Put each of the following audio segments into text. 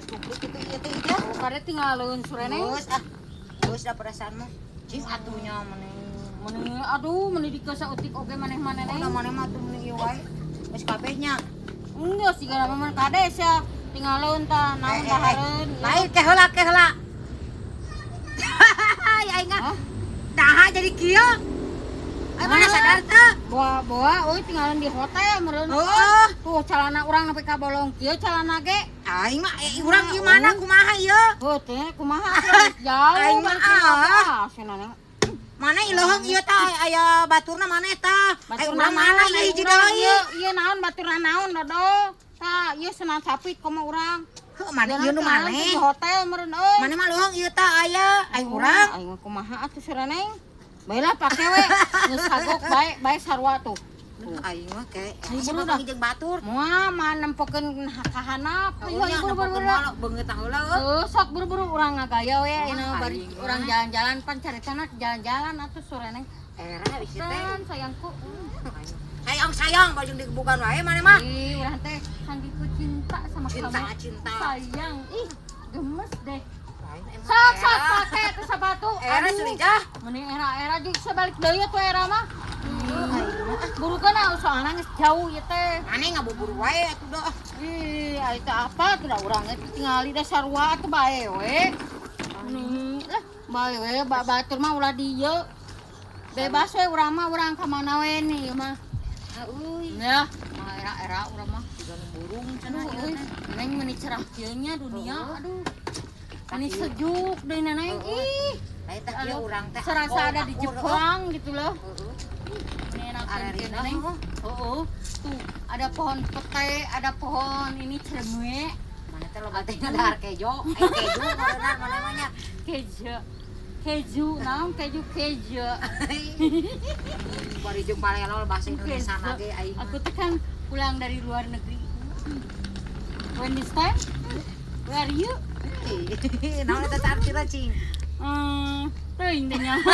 tubruk itu ieu teh ya. Oh, kade tinggalin surene. Geus da perasaanmu. Cing atunya meneh. Meni aduh meni dikesa utik oge maneh-maneh Udah maneh mah tuh meneh ieu wae. Geus kabehnya. Enggak sih gara mah kades ya. Tinggalin tah naon tah hareun. Lain ke heula. Ya aing nah jadi kieu. Ai mana sadar teu? Boa euy tinggalin di hotel meureun. Heeh. Tuh calana urang nepi ka bolong kieu calana ge. Aing mah urang ieu mana kumaha ieu? Heuh teh kumaha jauh. Aing mah cenah. Mana ileuheung ieu tah aya baturna maneh tah. Ai urang mana ieu hiji deui? Ieu naon baturna naon dodo? Tah ieu senang capit komo urang. Heuh mana ieu nu maneh? Di hotel meureun euy. Maneh mah leuheung ieu tah aya ai urang. Aing mah kumaha atuh sereneng? Baiklah pake we. Geus kagok bae sarua tuh. Aing mah ke sama jeung batur. Moal mah nempokeun ka handap. Ayo buru-buru beungeut heula. Sok buru-buru urang ngagaya we ina bari urang jalan-jalan pan caritana jalan-jalan atuh sore neng. Era bisi teh. Sayangku. Sayang bajeng digebugan wae maneh mah. Ih, urang teh sanggiku cinta sama kamu. Cinta. Sayang. Ih, gemes deh. Sok pake tuh sepatu. Era surijah. Mending era juga sebalik deui tuh era mah. Buru kana soalna geus jauh ieu teh. Maneh ngabubur wae atuh dah. Ih, itu apa tuh da urang tinggali da sarua atuh bae we. Lah, bae we batur mah ulah dieu. Bebas we urang mah urang ka mana we nih mah. Euy. Ya, era urang mah juga burung cenah ieu. Neng meuni cerah kieu nya dunia. Aduh. Ini sejuk deh neneng. Ih, Eta ieu urang teh serasa ada di Jepang gitu loh. Ini enak neneng. Tuh ada pohon pete, ada pohon ini ceremwe. Mana teh loba teh dahar kejo. Keju mana namanya? Keju, naon keju. Bari jeung balelol bahasa Indonesia ge aing. Aku tuh kan pulang dari luar negeri. When this time? Where are you? Naon eta artina cing? Teuing teh nyaho.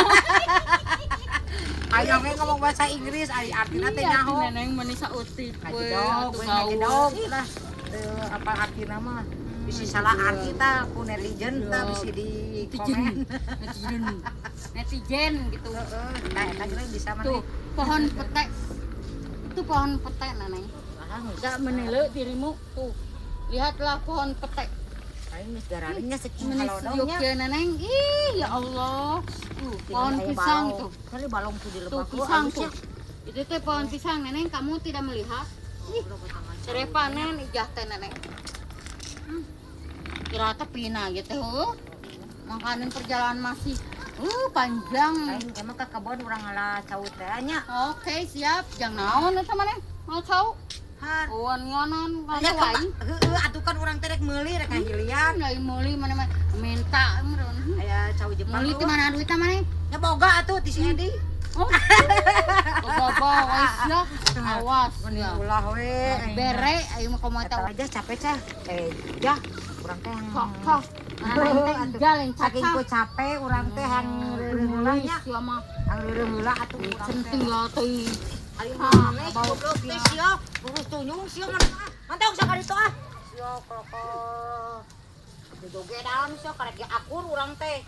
Ayo ngomong bahasa Inggris, ai artina teh nyaho. Iya, neneng meuni sautik we ngagedog lah. Apa artina mah? Bisi salah arti tah ku netizen tah bisi di komen. Netizen gitu. Heeh, nah eta geus bisa mah. Tuh, pohon pete. Itu pohon pete neneng. Enggak menilai dirimu tuh. Lihatlah pohon pete. Aing geus gararinya secing Halodongnya. halodongnya. Neneng. Ih, ya Allah. Tuh, pohon pisang tuh. Kali balong tuh di lebak. Tuh pisang tuh. Itu teh pohon pisang, neneng. Kamu tidak melihat? Ih, cere panen ijah teh neneng. Kira teh pina gitu. Makanan perjalanan masih panjang. Aing emang ke kebon urang ngalah caut teh nya. Oke, siap. Jang naon eta maneh? Mau cau? Har. Uan-uanan Ya kalau wae. heeh atuh kan urang teh rek meuli rek ngahilian. Lain meuli mana minta meureun. Aya cau Jepang. Meuli teh mana duitna maneh? Ya boga atuh ti si Edi. Oh. Bobo guys ya. Awas Mending ya. ulah we. Bere ayo mah komo Eta tahu. aja capek cah. Ya urang teh Kok. Mana teh jalan saking ku capek urang teh hang reureuh nya. Sia mah Hang reureuh atuh urang teh. tinggal teh. Ari mah goblok teh sia. Urus tunyung sia mah. Mantap sakali itu ah. Sia kolokol. Joget dalam sia karek akur urang teh.